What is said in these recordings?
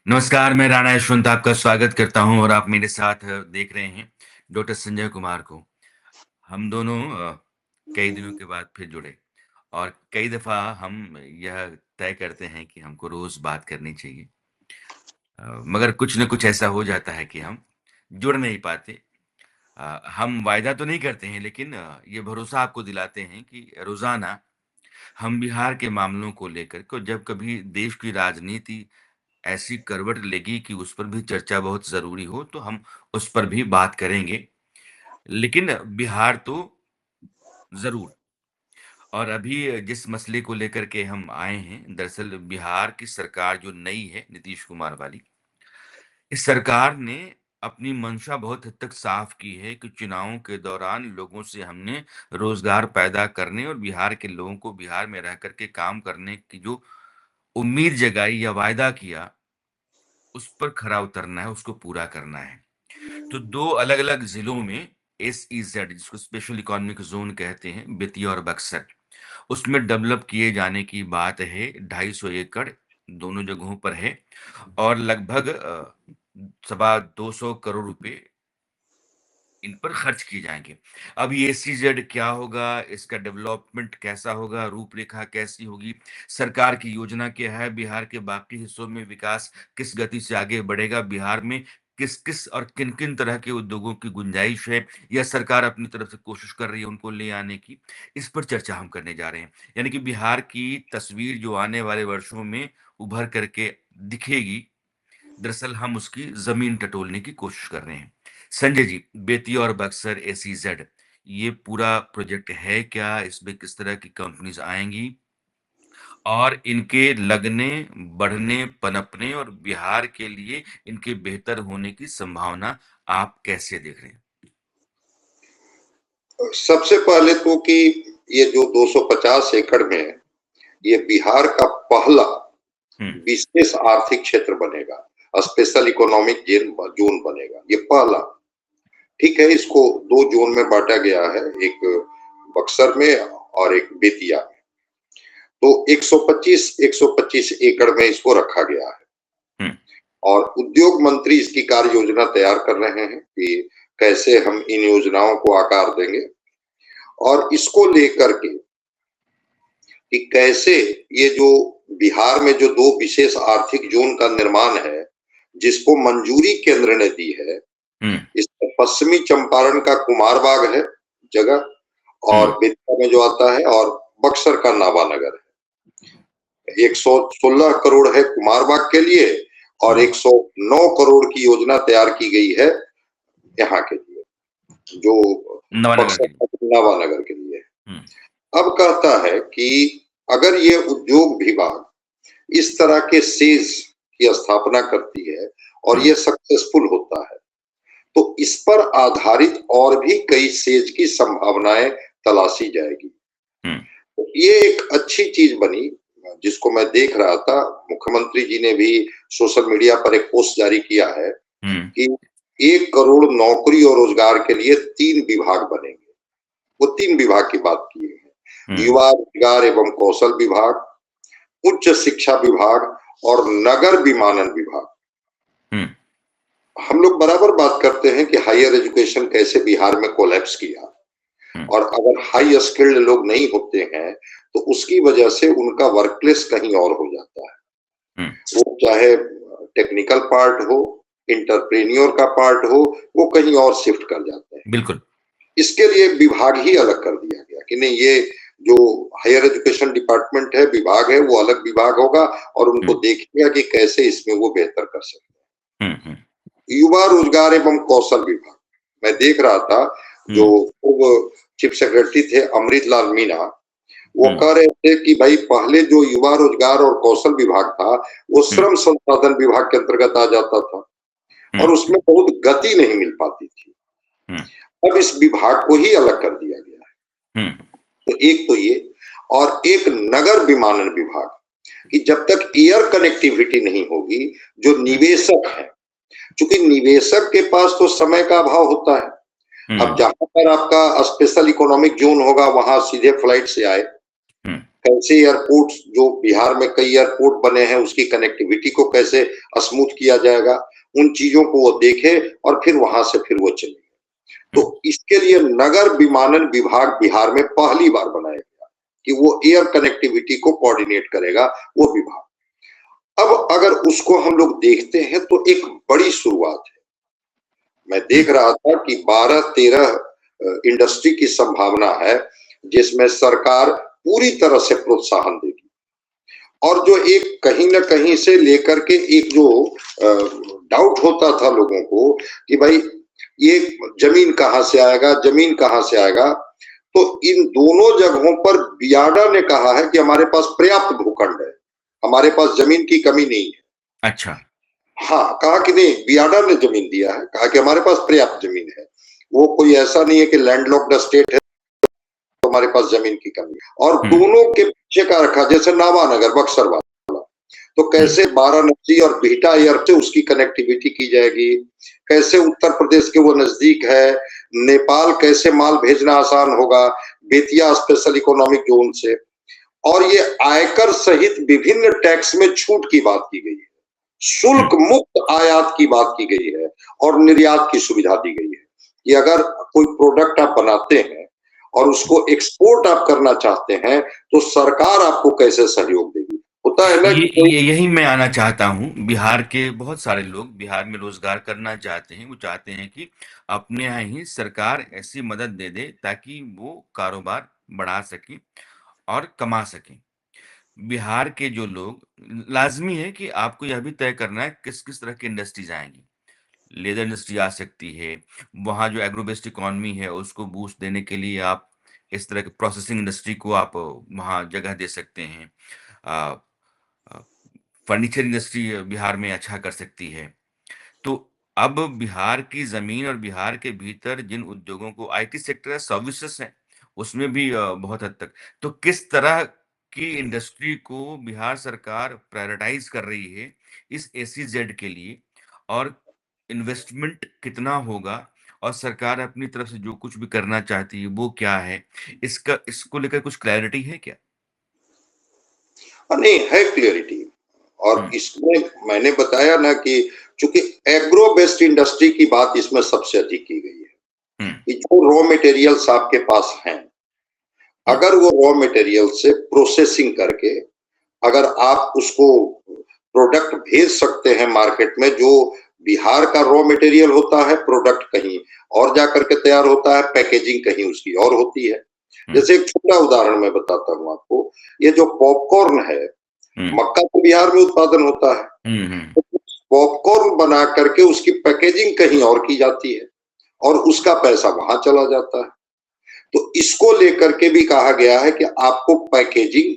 नमस्कार, मैं राणा यशवंत आपका स्वागत करता हूँ और आप मेरे साथ देख रहे हैं डॉक्टर संजय कुमार को। हम दोनों कई दिनों के बाद फिर जुड़े और कई दफ़ा हम यह तय करते हैं कि हमको रोज़ बात करनी चाहिए। मगर कुछ न कुछ ऐसा हो जाता है कि हम जुड़ नहीं पाते। हम वायदा तो नहीं करते हैं लेकिन ये भरोसा आपको दिलाते हैं कि रोज़ाना हम बिहार के मामलों को लेकर के जब कभी देश की राजनीति ऐसी करवट लेगी कि उस पर भी चर्चा बहुत ज़रूरी हो, तो हम उस पर भी बात करेंगे। लेकिन बिहार तो ज़रूर। और अभी जिस मसले को लेकर के हम आए हैं, दरअसल बिहार की सरकार जो नई है, नीतीश कुमार वाली, इस सरकार ने अपनी मंशा बहुत हद तक साफ की है कि चुनावों के दौरान लोगों से हमने रोज़गार पैदा करने और बिहार के लोगों को बिहार में रह कर के काम करने की जो उम्मीद जगाई या वायदा किया, उस पर खरा उतरना है, उसको पूरा करना है। तो 2 अलग-अलग ज़िलों में एसईज़ेड जिसको स्पेशल इकोनॉमिक ज़ोन कहते हैं, बेतिया और बक्सर, उसमें डेवलप किए जाने की बात है। 250 एकड़ दोनों जगहों पर है और लगभग सवा 200 करोड़ रुपए इन पर खर्च किए जाएँगे। अब ये एसईज़ेड क्या होगा, इसका डेवलपमेंट कैसा होगा, रूपरेखा कैसी होगी, सरकार की योजना क्या है, बिहार के बाकी हिस्सों में विकास किस गति से आगे बढ़ेगा, बिहार में किस-किस और किन-किन तरह के उद्योगों की गुंजाइश है या सरकार अपनी तरफ से कोशिश कर रही है उनको ले आने की, इस पर चर्चा हम करने जा रहे हैं। यानी कि बिहार की तस्वीर जो आने वाले वर्षों में उभर कर के दिखेगी, दरअसल हम उसकी ज़मीन टटोलने की कोशिश कर रहे हैं। संजय जी, बेतिया और बक्सर एसईजेड ये पूरा प्रोजेक्ट है क्या? इसमें किस तरह की कंपनीज़ आएँगी? और इनके लगने, बढ़ने, पनपने और बिहार के लिए इनके बेहतर होने की संभावना आप कैसे देख रहे हैं? सबसे पहले तो कि ये जो 250 एकड़ में है, ये बिहार का पहला हुँ, विशेष आर्थिक क्षेत्र बनेगा, स्पेशल इकोनॉमिक जोन बनेगा, ये पहला। ठीक है, इसको 2 जोन में बांटा गया है, एक बक्सर में और एक बेतिया में। तो 125 एकड़ में इसको रखा गया है हुँ, और उद्योग मंत्री इसकी कार्य योजना तैयार कर रहे हैं कि कैसे हम इन योजनाओं को आकार देंगे और इसको लेकर के कि कैसे ये जो बिहार में जो 2 विशेष आर्थिक जोन का निर्माण है, जिसको मंजूरी केंद्र ने दी है, हुँ, इसमें पश्चिमी चंपारण का कुमारबाग है जगह हुँ, और बेतिया में जो आता है और बक्सर का नावानगर है। 116 करोड़ है कुमारबाग के लिए और हुँ, 109 करोड़ की योजना तैयार की गई है यहाँ के लिए, जो नवानगर के लिए। बक्सर नावानगर के लिए। हुँ, अब कहता है कि अगर ये उद्योग विभाग इस तरह के सेज की स्थापना करती है और हुँ, ये सक्सेसफुल होता है, तो इस पर आधारित और भी कई सेज की संभावनाएं तलाशी जाएगी। हुँ, तो ये एक अच्छी चीज बनी, जिसको मैं देख रहा था। मुख्यमंत्री जी ने भी सोशल मीडिया पर एक पोस्ट जारी किया है हुँ, कि 1 करोड़ नौकरी और रोजगार के लिए 3 विभाग बनेंगे। वो 3 विभाग की बात की है, हुँ, युवा रोजगार एवं कौशल विभाग, उच्च शिक्षा विभाग और नगर विमानन विभाग। हुँ, हम लोग बराबर बात करते हैं कि हायर एजुकेशन कैसे बिहार में कोलैप्स किया हुँ, और अगर हाई स्किल्ड लोग नहीं होते हैं तो उसकी वजह से उनका वर्क प्लेस कहीं और हो जाता है। हुँ, वो चाहे टेक्निकल पार्ट हो, इंटरप्रेन्योर का पार्ट हो, वो कहीं और शिफ्ट कर जाते हैं। बिल्कुल। इसके लिए विभाग ही अलग कर दिया गया कि नहीं, ये जो हायर एजुकेशन डिपार्टमेंट है, विभाग है, वो अलग विभाग होगा और हुँ, उनको देखिएगा कि कैसे इसमें वो बेहतर कर सकते हैं। हुँ, हुँ, युवा रोजगार एवं कौशल विभाग, मैं देख रहा था, हुँ, जो पूर्व चीफ सेक्रेटरी थे अमृत लाल मीणा, वो हुँ, कह रहे थे कि भाई पहले जो युवा रोजगार और कौशल विभाग था, वो हुँ, श्रम संसाधन विभाग के अंतर्गत आ जाता था हुँ, और उसमें बहुत गति नहीं मिल पाती थी। हुँ, अब इस विभाग को ही अलग कर दिया गया है। हुँ, तो एक तो ये, और एक नगर विमानन विभाग, कि जब तक एयर कनेक्टिविटी नहीं होगी, जो हुँ, निवेशक है, चूंकि निवेशक के पास तो समय का अभाव होता है। हुँ, अब जहां पर आपका स्पेशल इकोनॉमिक जोन होगा वहां सीधे फ्लाइट से आए, हुँ, कैसे एयरपोर्ट, जो बिहार में कई एयरपोर्ट बने हैं, उसकी कनेक्टिविटी को कैसे स्मूथ किया जाएगा, उन चीजों को वो देखे और फिर वहां से फिर वो चले। तो इसके लिए नगर विमानन विभाग बिहार में पहली बार बनाया गया कि वो एयर कनेक्टिविटी को कोऑर्डिनेट करेगा, वो विभाग। अब अगर उसको हम लोग देखते हैं तो एक बड़ी शुरुआत है। मैं देख रहा था कि 12-13 इंडस्ट्री की संभावना है जिसमें सरकार पूरी तरह से प्रोत्साहन देगी। और जो एक कहीं ना कहीं से लेकर के एक जो डाउट होता था लोगों को कि भाई ये जमीन कहां से आएगा, जमीन कहां से आएगा, तो इन दोनों जगहों पर बियाडा ने कहा है कि हमारे पास पर्याप्त भूखंड है, हमारे पास जमीन की कमी नहीं है। अच्छा। हाँ, कहा कि नहीं, बियाडा ने जमीन दिया है, कहा कि हमारे पास पर्याप्त जमीन है, वो कोई ऐसा नहीं है कि लैंडलॉक्ड स्टेट है तो हमारे पास जमीन की कमी है। और दोनों के पीछे का रखा, जैसे नावानगर बक्सर वाला, तो कैसे वाराणसी और बिहटा एयर से उसकी कनेक्टिविटी की जाएगी, कैसे उत्तर प्रदेश के वो नजदीक है, नेपाल कैसे माल भेजना आसान होगा, बेतिया स्पेशल इकोनॉमिक जोन से। और ये आयकर सहित विभिन्न टैक्स में छूट की बात की गई है, शुल्क मुक्त आयात की बात की गई है और निर्यात की सुविधा दी गई है कि अगर कोई प्रोडक्ट आप बनाते हैं और उसको एक्सपोर्ट आप करना चाहते हैं तो सरकार आपको कैसे सहयोग देगी। होता है ना यही मैं आना चाहता हूँ। बिहार के बहुत सारे लोग बिहार में रोजगार करना चाहते हैं, वो चाहते हैं कि अपने यहाँ ही सरकार ऐसी मदद दे दे ताकि वो कारोबार बढ़ा सकें और कमा सकें। बिहार के जो लोग, लाजमी है कि आपको यह भी तय करना है किस किस तरह की इंडस्ट्रीज आएंगी। लेदर इंडस्ट्री आ सकती है, वहाँ जो एग्रो बेस्ड इकोनॉमी है उसको बूस्ट देने के लिए आप इस तरह के प्रोसेसिंग इंडस्ट्री को आप वहाँ जगह दे सकते हैं। फर्नीचर इंडस्ट्री बिहार में अच्छा कर सकती है। तो अब बिहार की ज़मीन और बिहार के भीतर जिन उद्योगों को आईटी सेक्टर है, सर्विसेज़ हैं, उसमें भी बहुत हद तक। तो किस तरह की इंडस्ट्री को बिहार सरकार प्रायोरिटाइज़ कर रही है इस एसईजेड के लिए, और इन्वेस्टमेंट कितना होगा, और सरकार अपनी तरफ से जो कुछ भी करना चाहती है वो क्या है? इसको लेकर कुछ क्लैरिटी है क्या? नहीं है क्लियरिटी। और हुँ, इसमें मैंने बताया ना कि चूंकि एग्रो बेस्ड इंडस्ट्री की बात इसमें सबसे अधिक की गई है हुँ, कि जो रॉ मटेरियल्स आपके पास हैं, हुँ, अगर वो रॉ मटेरियल से प्रोसेसिंग करके अगर आप उसको प्रोडक्ट भेज सकते हैं मार्केट में, जो बिहार का रॉ मटेरियल होता है प्रोडक्ट कहीं और जाकर के तैयार होता है, पैकेजिंग कहीं उसकी और होती है। हुँ, जैसे एक छोटा उदाहरण मैं बताता हूँ आपको, ये जो पॉपकॉर्न है, हुँ, मक्का तो बिहार में उत्पादन होता है, हुँ, हुँ, तो पॉपकॉर्न बना करके उसकी पैकेजिंग कहीं और की जाती है और उसका पैसा वहां चला जाता है। तो इसको लेकर के भी कहा गया है कि आपको पैकेजिंग,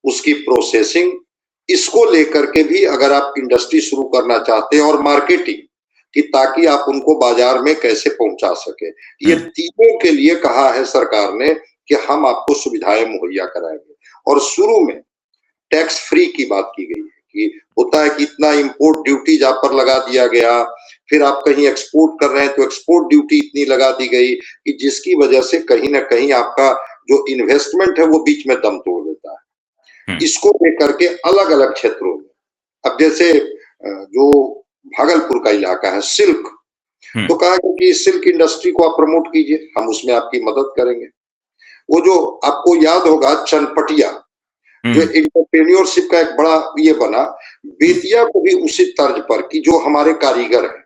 उसकी प्रोसेसिंग, इसको लेकर के भी अगर आप इंडस्ट्री शुरू करना चाहते हैं, और मार्केटिंग कि ताकि आप उनको बाजार में कैसे पहुंचा सके, ये हुँ, तीनों के लिए कहा है सरकार ने कि हम आपको सुविधाएं मुहैया कराएंगे। और शुरू में टैक्स फ्री की बात की गई है कि होता है कि इतना इंपोर्ट ड्यूटी आप पर लगा दिया गया, फिर आप कहीं एक्सपोर्ट कर रहे हैं तो एक्सपोर्ट ड्यूटी इतनी लगा दी गई कि जिसकी वजह से कहीं ना कहीं आपका जो इन्वेस्टमेंट है वो बीच में दम तोड़ देता है। हुँ, इसको लेकर के अलग अलग क्षेत्रों में, अब जैसे जो भागलपुर का इलाका है सिल्क, हुँ, तो कहा कि सिल्क इंडस्ट्री को आप प्रमोट कीजिए, हम उसमें आपकी मदद करेंगे। वो जो आपको याद होगा चनपटिया, जो हुँ, एंटरप्रेन्योरशिप का एक बड़ा ये बना, हुँ, बेतिया को भी उसी तर्ज पर कि जो हमारे कारीगर हैं,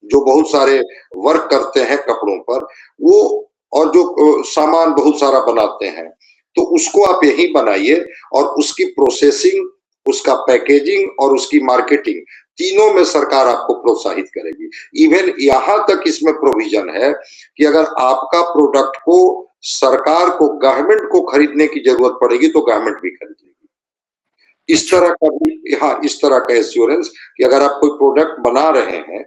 जो बहुत सारे वर्क करते हैं कपड़ों पर, वो और जो सामान बहुत सारा बनाते हैं, तो उसको आप यहीं बनाइए और उसकी प्रोसेसिंग, उसका पैकेजिंग और उसकी मार्केटिंग, तीनों में सरकार आपको प्रोत्साहित करेगी। इवन यहां तक इसमें प्रोविजन है कि अगर आपका प्रोडक्ट को सरकार को, गवर्नमेंट को खरीदने की जरूरत पड़ेगी तो गवर्नमेंट भी खरीद लेगी। इस अच्छा। तरह का भी, हाँ, इस तरह का एश्योरेंस कि अगर आप कोई प्रोडक्ट बना रहे हैं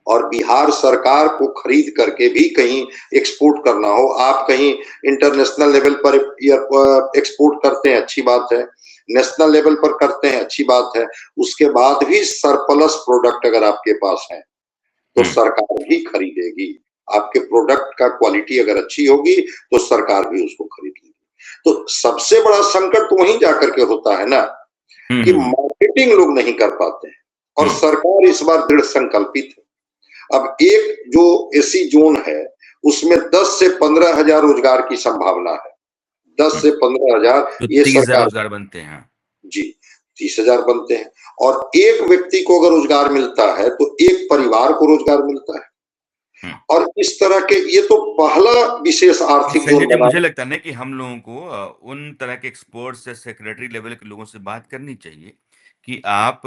और बिहार सरकार को खरीद करके भी कहीं एक्सपोर्ट करना हो, आप कहीं इंटरनेशनल लेवल पर एक्सपोर्ट करते हैं, अच्छी बात है, नेशनल लेवल पर करते हैं, अच्छी बात है, उसके बाद भी सरप्लस प्रोडक्ट अगर आपके पास है तो हुँ, सरकार भी खरीदेगी। आपके प्रोडक्ट का क्वालिटी अगर अच्छी होगी तो सरकार भी उसको खरीदेगी। तो सबसे बड़ा संकट तो वहीं जाकर के होता है ना कि मार्केटिंग लोग नहीं कर पाते हैं और सरकार इस बार दृढ़ संकल्पित है। अब एक जो एसी जोन है उसमें 10 से 15,000 रोजगार की संभावना है। 10 से 15,000 तो ये 30,000 सरकार रोजगार बनते हैं। जी 30,000 बनते हैं और एक व्यक्ति को अगर रोजगार मिलता है तो एक परिवार को रोजगार मिलता है। और इस तरह के ये तो पहला विशेष आर्थिक जोन संजय जी, बना। मुझे लगता है ना कि हम लोगों को उन तरह के एक्सपर्ट्स या सेक्रेटरी लेवल के लोगों से बात करनी चाहिए कि आप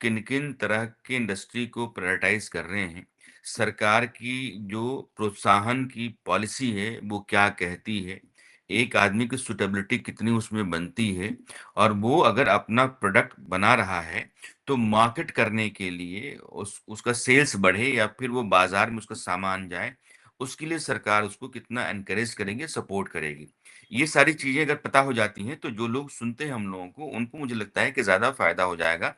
किन किन तरह की इंडस्ट्री को प्रायोरिटाइज कर रहे हैं, सरकार की जो प्रोत्साहन की पॉलिसी है वो क्या कहती है, एक आदमी की सुटेबिलिटी कितनी उसमें बनती है, और वो अगर अपना प्रोडक्ट बना रहा है तो मार्केट करने के लिए उसका सेल्स बढ़े या फिर वो बाजार में उसका सामान जाए, उसके लिए सरकार उसको कितना एनकरेज करेंगे, सपोर्ट करेगी। ये सारी चीज़ें अगर पता हो जाती हैं, तो जो लोग सुनते हैं हम लोगों को, उनको मुझे लगता है कि ज़्यादा फ़ायदा हो जाएगा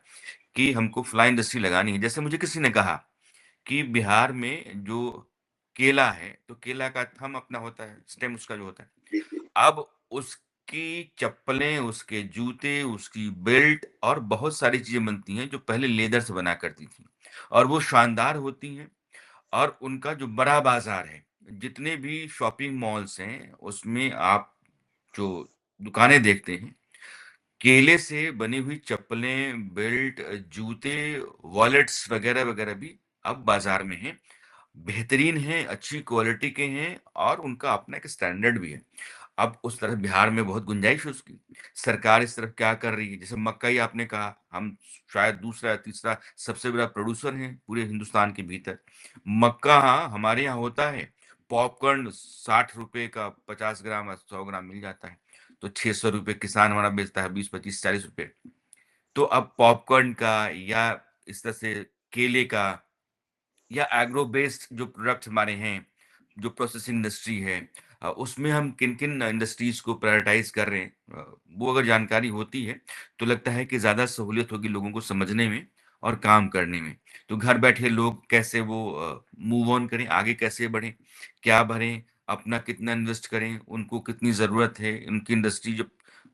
कि हमको फ्लाई इंडस्ट्री लगानी है। जैसे मुझे किसी ने कहा कि बिहार में जो केला है, तो केला का थम अपना होता है, स्टेम उसका जो होता है। जी, जी। अब उसकी चप्पलें, उसके जूते, उसकी बेल्ट और बहुत सारी चीज़ें बनती हैं, जो पहले लेदर से बना करती थीं और वो शानदार होती हैं। और उनका जो बड़ा बाज़ार है, जितने भी शॉपिंग मॉल्स हैं, उसमें आप जो दुकानें देखते हैं, केले से बनी हुई चप्पलें, बेल्ट, जूते, वॉलेट्स वगैरह-वगैरह भी अब बाज़ार में हैं। बेहतरीन हैं, अच्छी क्वालिटी के हैं और उनका अपना एक स्टैंडर्ड भी है। अब उस तरफ बिहार में बहुत गुंजाइश है उसकी। सरकार इस तरफ क्या कर रही है? जैसे मक्का ही आपने कहा, हम शायद दूसरा या तीसरा सबसे बड़ा प्रोड्यूसर हैं पूरे हिंदुस्तान के भीतर। मक्का हाँ, हमारे यहाँ होता है, पॉपकॉर्न ₹60 का 50 ग्राम या 100 ग्राम मिल जाता है। तो ₹600 किसान हमारा बेचता है, 20, 25, ₹40। तो अब पॉपकॉर्न का या इस तरह से केले का या एग्रो बेस्ड जो प्रोडक्ट्स हमारे हैं, जो प्रोसेसिंग इंडस्ट्री है, उसमें हम किन-किन इंडस्ट्रीज़ को प्रायोरिटाइज़ कर रहे हैं, वो अगर जानकारी होती है, तो लगता है कि ज़्यादा सहूलियत होगी लोगों को समझने में और काम करने में। तो घर बैठे लोग कैसे वो मूव ऑन करें, आगे कैसे बढ़ें, क्या भरें, अपना कितना इन्वेस्ट करें, उनको कितनी ज़रूरत है, उनकी इंडस्ट्री जब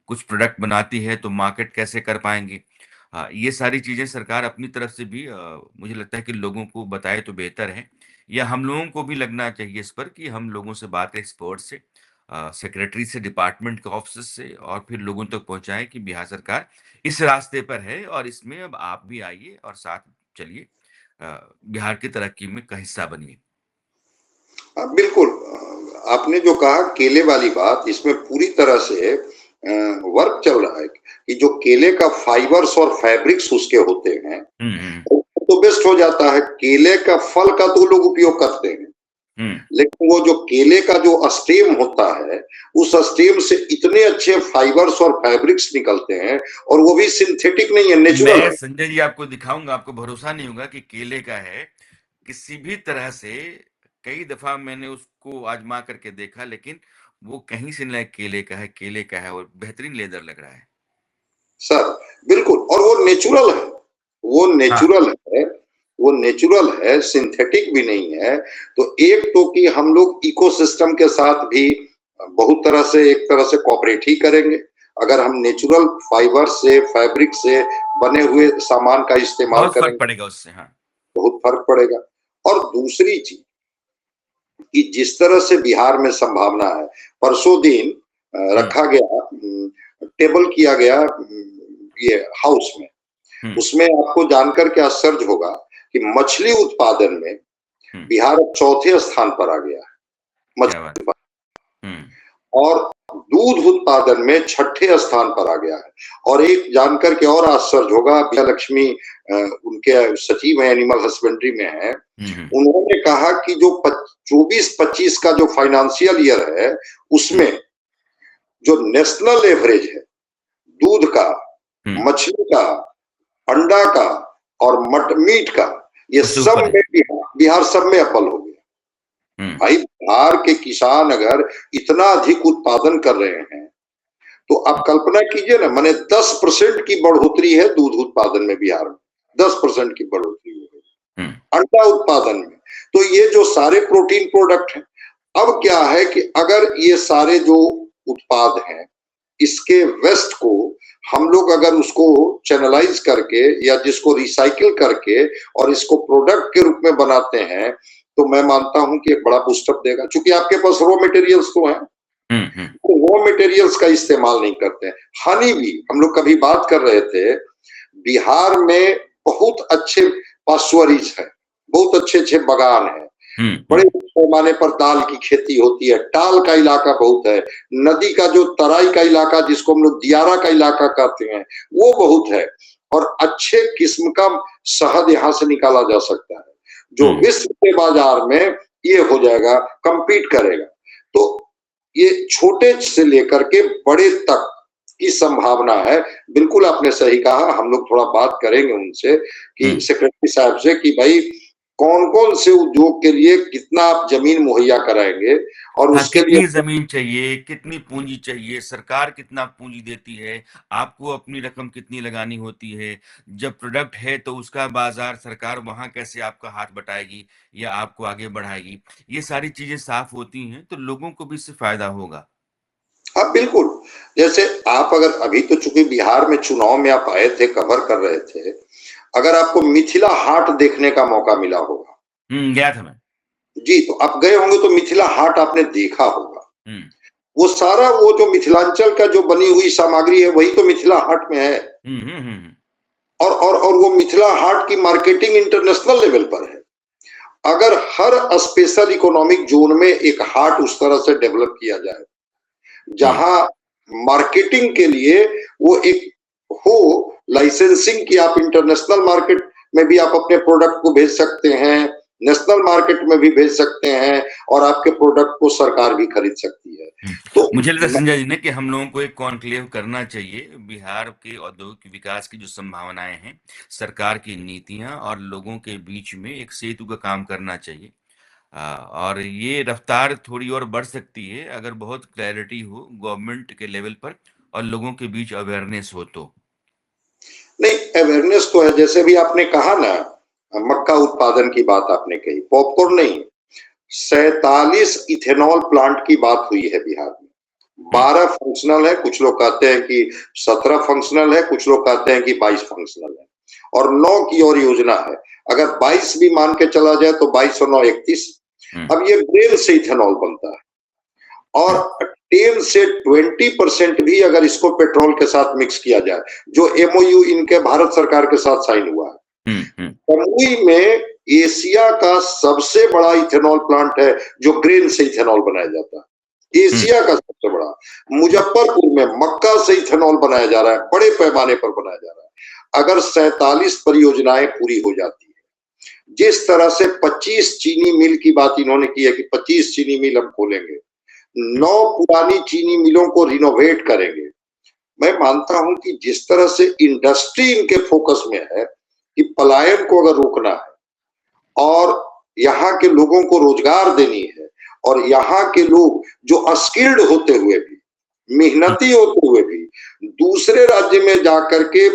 कुछ प्रोडक्ट बनाती है, तो मार्केट कैसे कर पाएँगे। हाँ, ये सारी चीज़ें सरकार अपनी तरफ से भी मुझे लगता है कि लोगों को बताए तो बेहतर है, या हम लोगों को भी लगना चाहिए इस पर कि हम लोगों से बात एक्सपर्ट से, सेक्रेटरी से, डिपार्टमेंट के ऑफिसर्स से, और फिर लोगों तक पहुँचाएँ कि बिहार सरकार इस रास्ते पर है और इसमें अब आप भी आइए और साथ चलिए, बिहार की तरक्की में का हिस्सा बनिए। बिल्कुल आपने जो कहा केले वाली बात, इसमें पूरी तरह से वर्क चल रहा है कि जो केले का फाइबर्स और फैब्रिक्स उसके होते हैं, हुँ, हुँ, वो तो बेस्ट हो जाता है। केले का फल का तो लोग उपयोग करते हैं, हुँ। लेकिन वो जो केले का जो स्टेम होता है, उस स्टेम से इतने अच्छे फाइबर्स और फैब्रिक्स निकलते हैं और वो भी सिंथेटिक नहीं है, नेचुरल मैं है। संजय जी आपको दिखाऊँगा, आपको भरोसा नहीं होगा कि केले का है। किसी भी तरह से कई दफ़ा मैंने उसको आज़मा करके देखा, लेकिन वो कहीं से ना केले का है और बेहतरीन लेदर लग रहा है। सर बिल्कुल, और वो नेचुरल है, वो हाँ, नेचुरल है, वो नेचुरल है, सिंथेटिक भी नहीं है। तो एक तो कि हम लोग इकोसिस्टम के साथ भी बहुत तरह से एक तरह से कोऑपरेट ही करेंगे। अगर हम नेचुरल फाइबर से, फैब्रिक से बने हुए सामान का इस्तेमाल बहुत फ़र्क करेंगे, पड़ेगा उससे, हाँ। बहुत फर्क पड़ेगा। और दूसरी चीज कि जिस तरह से बिहार में संभावना है, परसों दिन हुँ, रखा गया, टेबल किया गया ये हाउस में, हुँ, उसमें आपको जानकर के आश्चर्य होगा कि मछली उत्पादन में हुँ, बिहार अब चौथे स्थान पर आ गया है। क्या बात मछली है। उत्पादन हुँ, और दूध उत्पादन में छठे स्थान पर आ गया है। और एक जानकर के और आश्चर्य होगा, विजय लक्ष्मी उनके सचिव हैं, एनिमल हस्बेंड्री में है, हुँ, हुँ, उन्होंने कहा कि जो 24-25 का जो फाइनेंशियल ईयर है, हुँ, उसमें जो नेशनल एवरेज है दूध का, हुँ, मछली का, अंडा का और मीट का, ये उससे सब ऊपर है। में बिहार सब में अव्वल हो गया। हुँ, भाई बिहार के किसान अगर इतना अधिक उत्पादन कर रहे हैं, तो आप कल्पना कीजिए ना, माने 10% की बढ़ोतरी है दूध उत्पादन में बिहार में, 10% की बढ़ोतरी हो गई। हुँ, अंडा उत्पादन में, तो ये जो सारे प्रोटीन प्रोडक्ट हैं, अब क्या है कि अगर ये सारे जो उत्पाद हैं, इसके वेस्ट को हम लोग अगर उसको चैनलाइज करके या जिसको रिसाइकिल करके और इसको प्रोडक्ट के रूप में बनाते हैं, तो मैं मानता हूं कि एक बड़ा बूस्टअप देगा। क्योंकि आपके पास रॉ मटेरियल्स तो हैं, तो रॉ मटेरियल्स का इस्तेमाल नहीं करते हैं। हनी भी हम लोग कभी बात कर रहे थे, बिहार में बहुत अच्छे पास्चुअरीज है, बहुत अच्छे अच्छे बगान है, बड़े पैमाने पर दाल की खेती होती है, टाल का इलाका बहुत है, नदी का जो तराई का इलाका जिसको हम लोग दियारा का इलाका कहते हैं वो बहुत है, और अच्छे किस्म का शहद यहाँ से निकाला जा सकता है जो विश्व के बाजार में ये हो जाएगा, compete करेगा। तो ये छोटे से लेकर के बड़े तक की संभावना है। बिल्कुल आपने सही कहा, हम लोग थोड़ा बात करेंगे उनसे कि सेक्रेटरी साहब से कि भाई कौन-कौन से उद्योग के लिए कितना आप जमीन मुहैया कराएंगे और उसके कितनी लिए जमीन चाहिए, कितनी पूंजी चाहिए, सरकार कितना पूंजी देती है, आपको अपनी रकम कितनी लगानी होती है, जब प्रोडक्ट है तो उसका बाजार सरकार वहां कैसे आपका हाथ बटाएगी या आपको आगे बढ़ाएगी, ये सारी चीजें साफ होती हैं तो लोगों को भी इससे फायदा होगा। हाँ बिल्कुल, जैसे आप अगर अभी तो चूंकि बिहार में चुनाव में आप आए थे, कवर कर रहे थे, अगर आपको मिथिला हाट देखने का मौका मिला होगा, गया था मैं। जी, तो आप गए होंगे तो मिथिला हाट आपने देखा होगा। वो सारा वो जो मिथिलांचल का जो बनी हुई सामग्री है वही तो मिथिला हाट में है। और वो मिथिला हाट की मार्केटिंग इंटरनेशनल लेवल पर है। अगर हर स्पेशल इकोनॉमिक जोन में एक हाट उस तरह से डेवलप किया जाए जहां मार्केटिंग के लिए वो एक हो, लाइसेंसिंग की आप इंटरनेशनल मार्केट में भी आप अपने प्रोडक्ट को भेज सकते हैं, नेशनल मार्केट में भी भेज सकते हैं और आपके प्रोडक्ट को सरकार भी खरीद सकती है। तो मुझे लगता है संजय जी ने कि हम लोगों को एक कॉन्क्लेव करना चाहिए, बिहार के औद्योगिक विकास की जो संभावनाएं हैं, सरकार की नीतियां और लोगों के बीच में एक सेतु का काम करना चाहिए। और ये रफ्तार थोड़ी और बढ़ सकती है अगर बहुत क्लैरिटी हो गवर्नमेंट के लेवल पर और लोगों के बीच अवेयरनेस हो तो। नहीं, अवेयरनेस तो है, जैसे भी आपने कहा ना, मक्का उत्पादन की बात आपने कही, पॉपकॉर्न नहीं, 47 इथेनॉल प्लांट की बात हुई है बिहार में। 12 फंक्शनल है, कुछ लोग कहते हैं कि 17 फंक्शनल है, कुछ लोग कहते हैं कि 22 फंक्शनल है, और 9 की और योजना है। अगर 22 भी मान के चला जाए तो 22 और 9 31। अब ये ग्रेन से इथेनॉल बनता है और 10 से 20% भी अगर इसको पेट्रोल के साथ मिक्स किया जाए, जो एमओयू इनके भारत सरकार के साथ साइन हुआ है, तमुई में एशिया का सबसे बड़ा इथेनॉल प्लांट है जो ग्रेन से इथेनॉल बनाया जाता है, एशिया का सबसे बड़ा। मुजफ्फरपुर में मक्का से इथेनॉल बनाया जा रहा है, बड़े पैमाने पर बनाया जा रहा है। अगर 47 परियोजनाएं पूरी हो जाती है, जिस तरह से 25 चीनी मिल की बात इन्होंने की है कि 25 चीनी मिल हम खोलेंगे, 9 पुरानी चीनी मिलों को रिनोवेट करेंगे, मैं मानता हूं कि जिस तरह से इंडस्ट्री इनके फोकस में है कि पलायन को अगर रोकना है और यहाँ के लोगों को रोजगार देनी है, और यहाँ के लोग जो अस्किल्ड होते हुए भी, मेहनती होते हुए भी दूसरे राज्य में जाकर के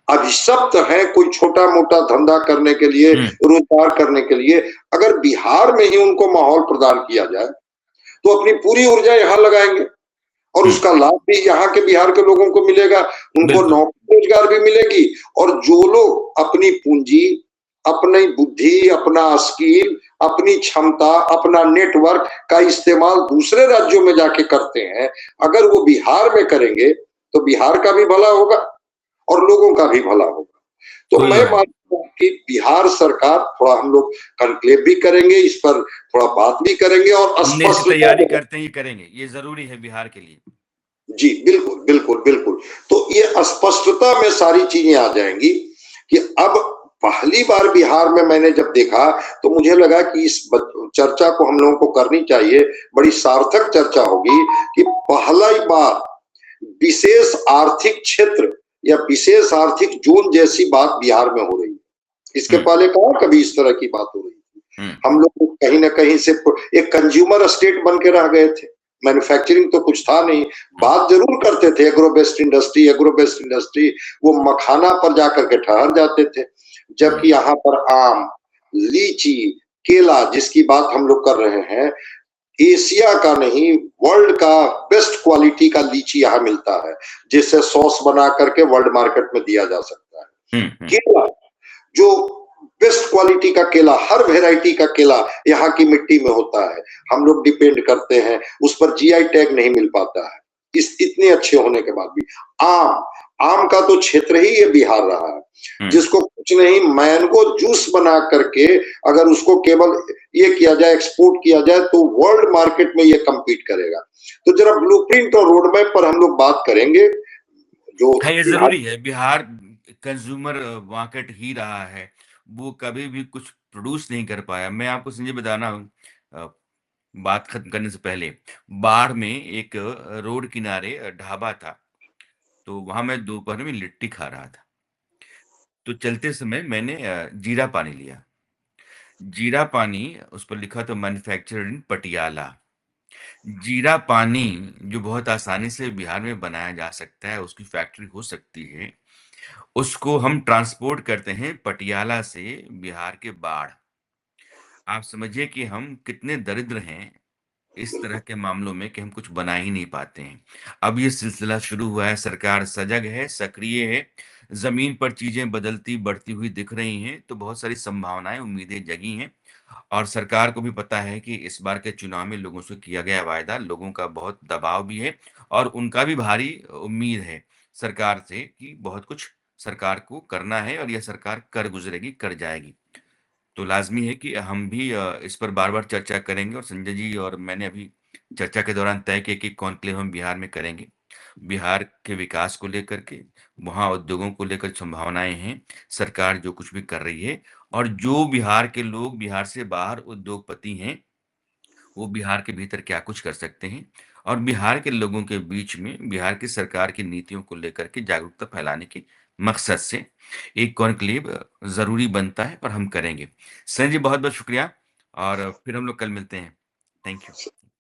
अभिशप्त है कोई छोटा मोटा धंधा करने के लिए, रोजगार करने के लिए, अगर बिहार में ही उनको माहौल प्रदान किया जाए तो अपनी पूरी ऊर्जा यहाँ लगाएंगे और उसका लाभ भी यहाँ के बिहार के लोगों को मिलेगा, उनको नौकरी रोजगार भी मिलेगी। और जो लोग अपनी पूंजी, अपनी बुद्धि, अपना स्किल, अपनी क्षमता, अपना नेटवर्क का इस्तेमाल दूसरे राज्यों में जाके करते हैं, अगर वो बिहार में करेंगे तो बिहार का भी भला होगा और लोगों का भी भला होगा। तो मैं मानता हूं कि बिहार सरकार, थोड़ा हम लोग कॉन्क्लेव भी करेंगे, इस पर थोड़ा बात भी करेंगे और स्पष्ट तैयारी करते ही करेंगे, ये जरूरी है बिहार के लिए। जी बिल्कुल बिल्कुल बिल्कुल। तो ये स्पष्टता में सारी चीजें आ जाएंगी कि अब पहली बार बिहार में मैंने जब देखा तो मुझे लगा कि इस चर्चा को हम लोगों को करनी चाहिए, बड़ी सार्थक चर्चा होगी कि पहला बार विशेष आर्थिक क्षेत्र या विशेष आर्थिक जोन जैसी बात बिहार में हो रही है। इसके पहले कहाँ कभी इस तरह की बात हो रही थी? हम लोग कहीं ना कहीं से एक कंज्यूमर स्टेट बन के रह गए थे, मैन्युफैक्चरिंग तो कुछ था नहीं, बात जरूर करते थे agro based industry, agro based industry, वो मखाना पर जाकर के ठहर जाते थे, जबकि यहाँ पर आम, लीची, केला जिसकी बात हम लोग कर रहे हैं, एशिया का नहीं, वर्ल्ड का बेस्ट क्वालिटी का लीची यहाँ मिलता है, जिससे सॉस बना करके वर्ल्ड मार्केट में दिया जा सकता है। केला, जो बेस्ट क्वालिटी का केला, हर वैरायटी का केला यहाँ की मिट्टी में होता है। हम लोग डिपेंड करते हैं, उस पर जीआई टैग नहीं मिल पाता है, इस इतने अच्छे होने के बाद भी। आम, आम का तो क्षेत्र ही ये बिहार रहा है, जिसको कुछ नहीं, मैंगो जूस बना करके अगर उसको केवल ये किया जाए, एक्सपोर्ट किया जाए, तो वर्ल्ड मार्केट में ये कम्पीट करेगा। तो जरा ब्लूप्रिंट और रोड मैप पर हम लोग बात करेंगे। जो है, ये जरूरी है। बिहार कंज्यूमर मार्केट ही रहा है, वो कभी भी कुछ प्रोड्यूस नहीं कर पाया। मैं आपको संजय बताना बात खत्म करने से पहले, बाढ़ में एक रोड किनारे ढाबा था, तो वहां मैं दोपहर में लिट्टी खा रहा था। तो चलते समय मैंने जीरा पानी लिया। जीरा पानी, उस पर लिखा था मैन्युफैक्चर्ड इन पटियाला। जीरा पानी जो बहुत आसानी से बिहार में बनाया जा सकता है, उसकी फैक्ट्री हो सकती है, उसको हम ट्रांसपोर्ट करते हैं पटियाला से बिहार के बाढ़। आप समझिए कि हम कितने दरिद्र हैं इस तरह के मामलों में कि हम कुछ बना ही नहीं पाते हैं। अब ये सिलसिला शुरू हुआ है, सरकार सजग है, सक्रिय है, ज़मीन पर चीज़ें बदलती, बढ़ती हुई दिख रही हैं, तो बहुत सारी संभावनाएँ, उम्मीदें जगी हैं और सरकार को भी पता है कि इस बार के चुनाव में लोगों से किया गया वायदा, लोगों का बहुत दबाव भी है और उनका भी भारी उम्मीद है सरकार से कि बहुत कुछ सरकार को करना है और यह सरकार कर गुज़रेगी, कर जाएगी। तो लाज़मी है कि हम भी इस पर बार-बार चर्चा करेंगे और संजय जी और मैंने अभी चर्चा के दौरान तय किया कि कॉन्क्लेव हम बिहार में करेंगे। बिहार के विकास को लेकर के, वहाँ उद्योगों को लेकर संभावनाएँ हैं, सरकार जो कुछ भी कर रही है और जो बिहार के लोग बिहार से बाहर उद्योगपति हैं, वो बिहार के भीतर क्या कुछ कर सकते हैं और बिहार के लोगों के बीच में बिहार की सरकार की नीतियों को लेकर के जागरूकता फैलाने के मकसद से एक कॉन्क्लेव ज़रूरी बनता है और हम करेंगे। संजय जी बहुत-बहुत शुक्रिया और फिर हम लोग कल मिलते हैं। Thank you.